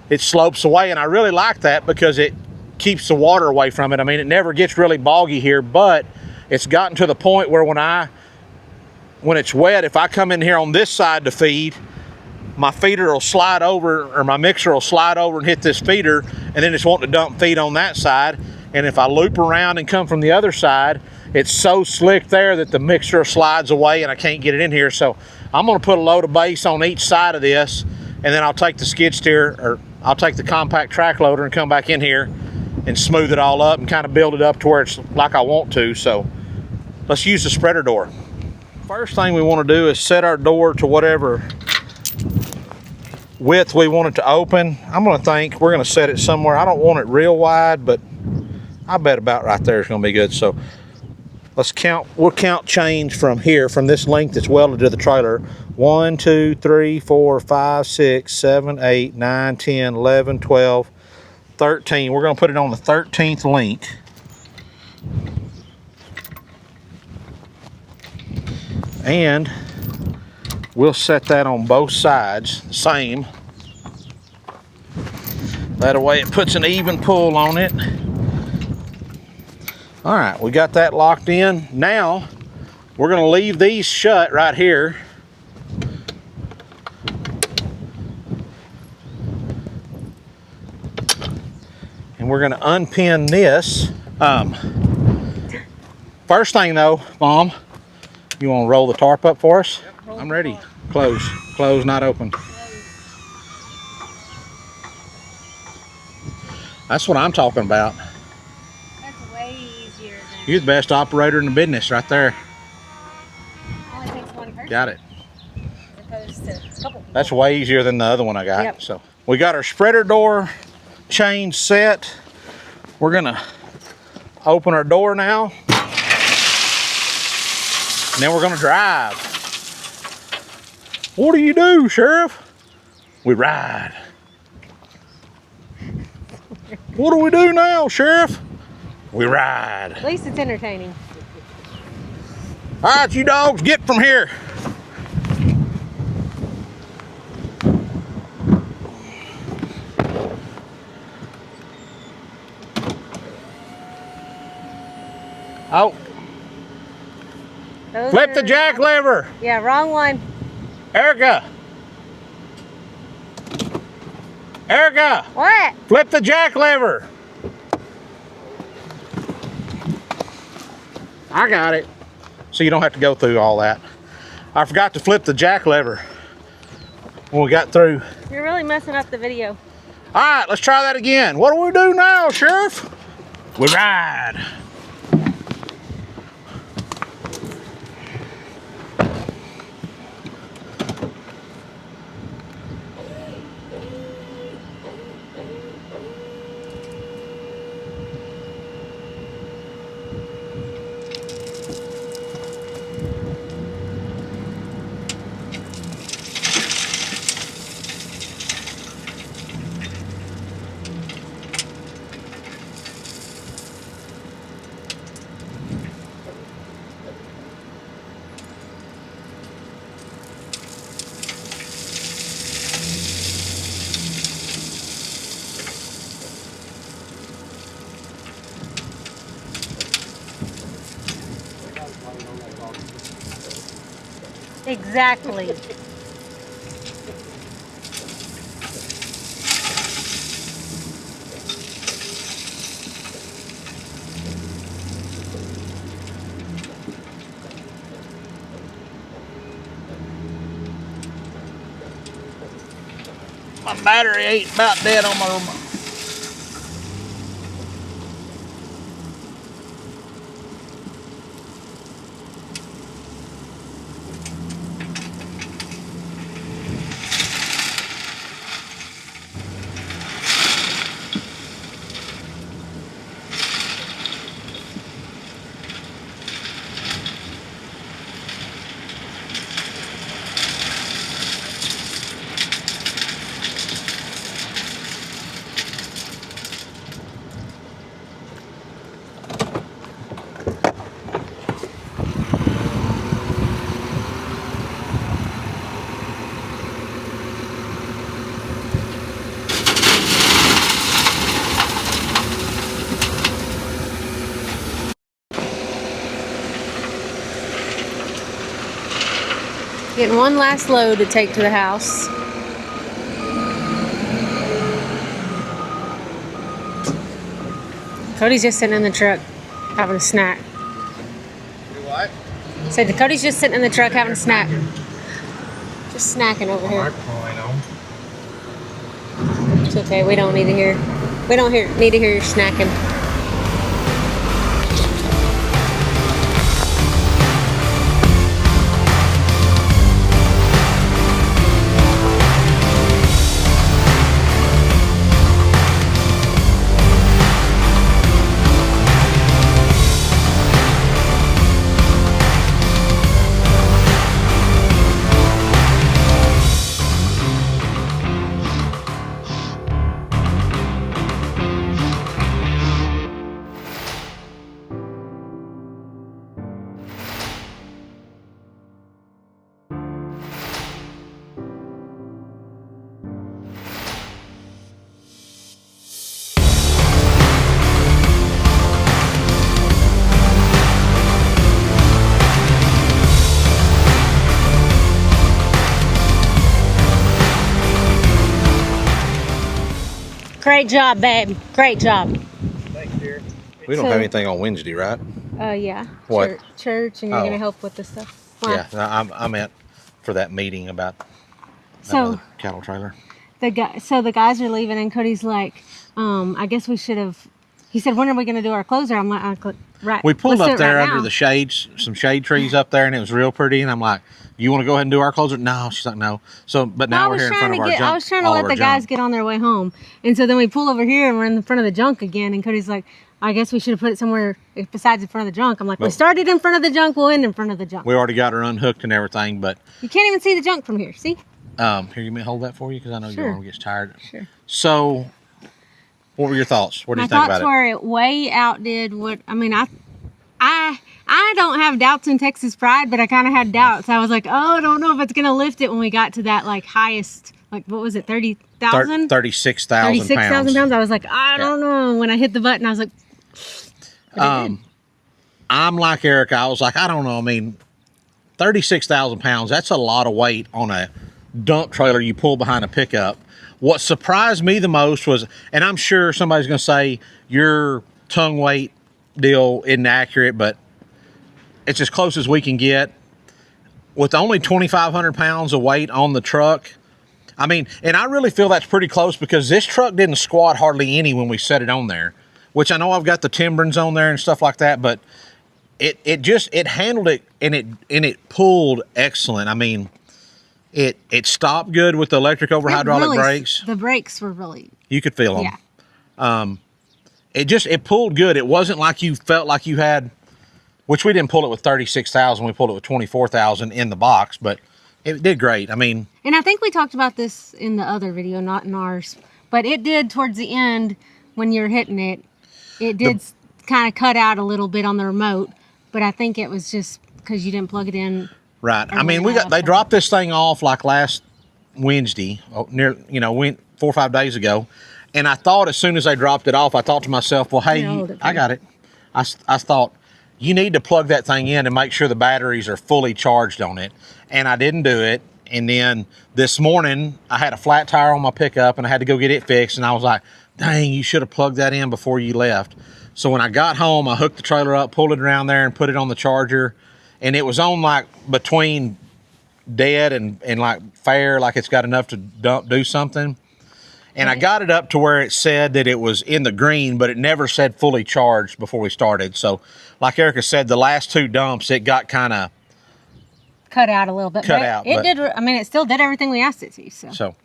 it slopes away, and I really like that because it keeps the water away from it. I mean, it never gets really boggy here, but it's gotten to the point where when it's wet, if I come in here on this side to feed, my feeder will slide over, or my mixer will slide over and hit this feeder, and then it's wanting to dump feed on that side. And if I loop around and come from the other side, it's so slick there that the mixer slides away and I can't get it in here. So I'm gonna put a load of base on each side of this, and then I'll take the skid steer, or I'll take the compact track loader and come back in here and smooth it all up and kind of build it up to where it's like I want to. So let's use the spreader door. First thing we want to do is set our door to whatever width we want it to open. I'm going to think we're going to set it somewhere. I don't want it real wide, but I bet about right there is going to be good. So let's count. We'll count change from here, from this length that's welded to the trailer. 1, 2, 3, 4, 5, 6, 7, 8, 9, 10, 11, 12, 13. We're going to put it on the 13th link. And we'll set that on both sides the same. That way it puts an even pull on it. All right, we got that locked in. Now we're going to leave these shut right here. And we're going to unpin this. First thing though, Mom, you want to roll the tarp up for us? Yep, I'm ready. Close. Close, not open. That's what I'm talking about. That's way easier than... You're the best operator in the business right there. Only takes one person. Got it. As opposed to a couple. That's way easier than the other one I got. Yep. So we got our spreader door chain set. We're gonna open our door now. And then we're gonna drive. What do you do, Sheriff? We ride. What do we do now, Sheriff? We ride. At least it's entertaining. All right, you dogs, get from here. Oh. Those Flip are- the jack lever. Yeah, wrong one. Erica. Erica. What? Flip the jack lever. I got it. So you don't have to go through all that. I forgot to flip the jack lever when we got through. You're really messing up the video. All right, let's try that again. What do we do now, Sheriff? We ride. Exactly. My battery ain't about dead on my remote. Getting one last load to take to the house. Cody's just sitting in the truck having a snack. Do what? Said Cody's just sitting in the truck having a snack. Just snacking over here. Microphone on. It's okay. We don't need to hear. We don't need to hear your snacking. Great job, babe. Great job. Thanks, dear. We don't have anything on Wednesday, right? Yeah. What? Church, and you're gonna help with the stuff. Why? Yeah, no, I meant for that meeting about that So other cattle trailer. the guys are leaving, and Cody's like, I guess we should have. He said, when are we gonna do our closer? I'm like, right. We pulled let's do up it there right under now. the shades, some shade trees up there, and it was real pretty. And I'm like, "You want to go ahead and do our closer?" No, she's like, "No." So, but now we're here in front of our junk. I was trying to let the guys get on their way home, and so then we pull over here, and we're in front of the junk again. And Cody's like, I guess we should have put it somewhere besides in front of the junk. I'm like, we started in front of the junk, we'll end in front of the junk. We already got her unhooked and everything, but You can't even see the junk from here. See? here, you may hold that for you because I know Sure. your arm gets tired. Sure. So, what were your thoughts? What do My you think thoughts about it? were it way outdid what I mean. I don't have doubts in Texas Pride, but I kind of had doubts. I was like, oh, I don't know if it's gonna lift it when we got to that like highest, like what was it, 30,000? 36,000 pounds. 36,000 pounds. I was like, I don't know. When I hit the button, I was like, I'm like Eric. I was like, I don't know. I mean, 36,000 pounds, that's a lot of weight on a dump trailer you pull behind a pickup. What surprised me the most was, and I'm sure somebody's going to say your tongue weight deal isn't accurate, but it's as close as we can get. With only 2,500 pounds of weight on the truck, I mean, and I really feel that's pretty close because this truck didn't squat hardly any when we set it on there, which I know I've got the Timberins on there and stuff like that, but it handled it and it pulled excellent. I mean, it stopped good with the electric over hydraulic brakes. The brakes were really, You could feel them. yeah. It pulled good. It wasn't like you felt like you had, which we didn't pull it with 36,000. We pulled it with 24,000 in the box, but it did great. I mean, And I think we talked about this in the other video, not in ours, but it did towards the end when you're hitting it. It did kind of cut out a little bit on the remote, but I think it was just because you didn't plug it in. right. I mean, they dropped this thing off like last Wednesday, went 4 or 5 days ago. And I thought as soon as they dropped it off, I thought to myself, well, hey, I got it. I thought, you need to plug that thing in and make sure the batteries are fully charged on it. And I didn't do it. And then this morning, I had a flat tire on my pickup and I had to go get it fixed. And I was like, dang, you should have plugged that in before you left. So when I got home, I hooked the trailer up, pulled it around there and put it on the charger. And it was on like between dead and like fair, like it's got enough to do something. And I got it up to where it said that it was in the green, but it never said fully charged before we started. So like Erica said, the last 2 dumps, it got kind of cut out a little bit. It still did everything we asked it to. So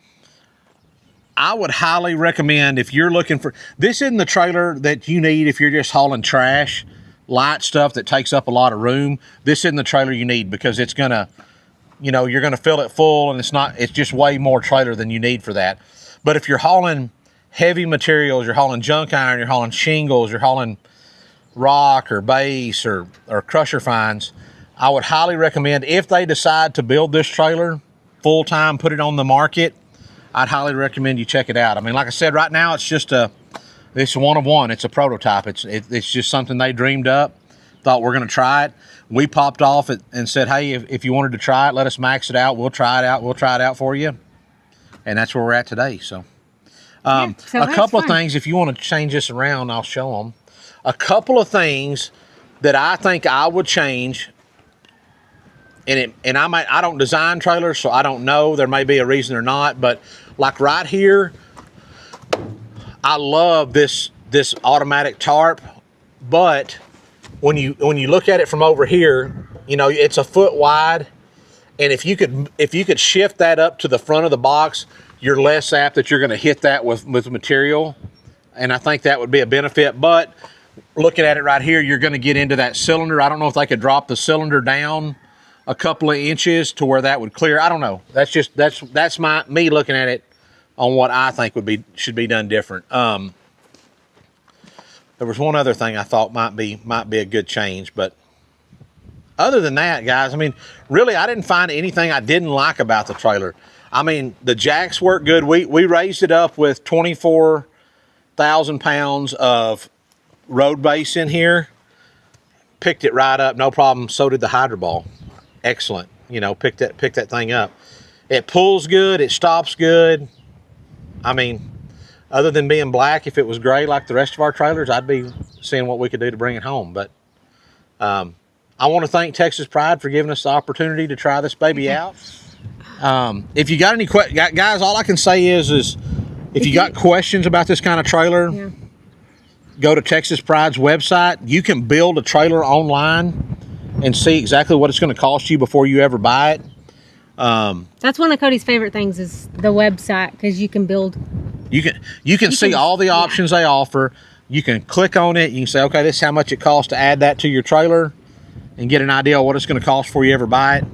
I would highly recommend, if you're looking for, this isn't the trailer that you need if you're just hauling trash, light stuff that takes up a lot of room. This isn't the trailer you need because it's going to, you're going to fill it full and it's just way more trailer than you need for that. But if you're hauling heavy materials, you're hauling junk iron, you're hauling shingles, you're hauling rock or base or crusher fines, I would highly recommend, if they decide to build this trailer full-time, put it on the market, I'd highly recommend you check it out. I mean, like I said, right now it's just it's one of one. It's a prototype. It's just something they dreamed up. thought we're going to try it. We popped off it and said, hey, if you wanted to try it, let us max it out. We'll try it out. We'll try it out for you. And that's where we're at today. So, a couple of things, if you want to change this around, I'll show them. A couple of things that I think I would change. And I don't design trailers, so I don't know. There may be a reason or not, but like right here, I love this automatic tarp, but when you look at it from over here, you know, it's a foot wide, and if you could shift that up to the front of the box, you're less apt that you're going to hit that with material, and I think that would be a benefit. But looking at it right here, you're going to get into that cylinder. I don't know if they could drop the cylinder down a couple of inches to where that would clear. I don't know. That's me looking at it on what I think should be done different. There was one other thing I thought might be a good change, but other than that, guys, I mean, really, I didn't find anything I didn't like about the trailer. I mean, the jacks work good. We raised it up with 24,000 pounds of road base in here. Picked it right up, no problem. So did the hydro ball. Excellent. You know, picked that thing up. It pulls good. It stops good. I mean, other than being black, if it was gray like the rest of our trailers, I'd be seeing what we could do to bring it home. But I want to thank Texas Pride for giving us the opportunity to try this baby out. If you got any guys, all I can say is if you got questions about this kind of trailer, go to Texas Pride's website. You can build a trailer online and see exactly what it's going to cost you before you ever buy it. That's one of Cody's favorite things is the website, because you can build. You can see all the options they offer. You can click on it. You can say, okay, this is how much it costs to add that to your trailer, and get an idea of what it's going to cost before you ever buy it.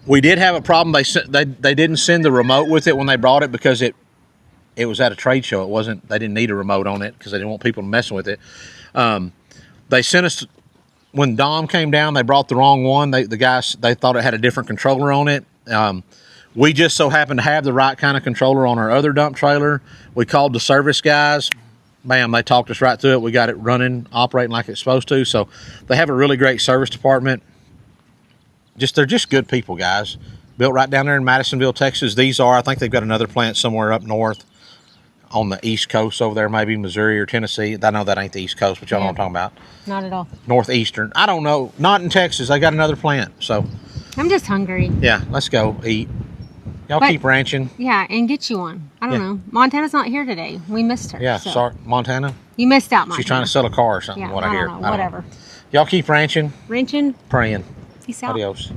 We did have a problem. They didn't send the remote with it when they brought it because it was at a trade show. They didn't need a remote on it because they didn't want people messing with it. They sent us. When Dom came down, they brought the wrong one. The guys, they thought it had a different controller on it. We just so happened to have the right kind of controller on our other dump trailer. We called the service guys. Bam, they talked us right through it. We got it running, operating like it's supposed to. So they have a really great service department. They're just good people, guys. Built right down there in Madisonville, Texas. I think they've got another plant somewhere up north on the East Coast over there, maybe Missouri or Tennessee. I know that ain't the East Coast, but y'all know what I'm talking about. Not at all. Northeastern. I don't know. Not in Texas. They got another plant. So I'm just hungry. Yeah, let's go eat. Y'all keep ranching. Yeah, and get you one. I don't know. Montana's not here today. We missed her. Yeah, sorry. Montana? You missed out, Montana. She's trying to sell a car or something, Yeah, I hear. don't know. Whatever. Y'all keep ranching. Ranchin. Prayin. Peace out. Adios.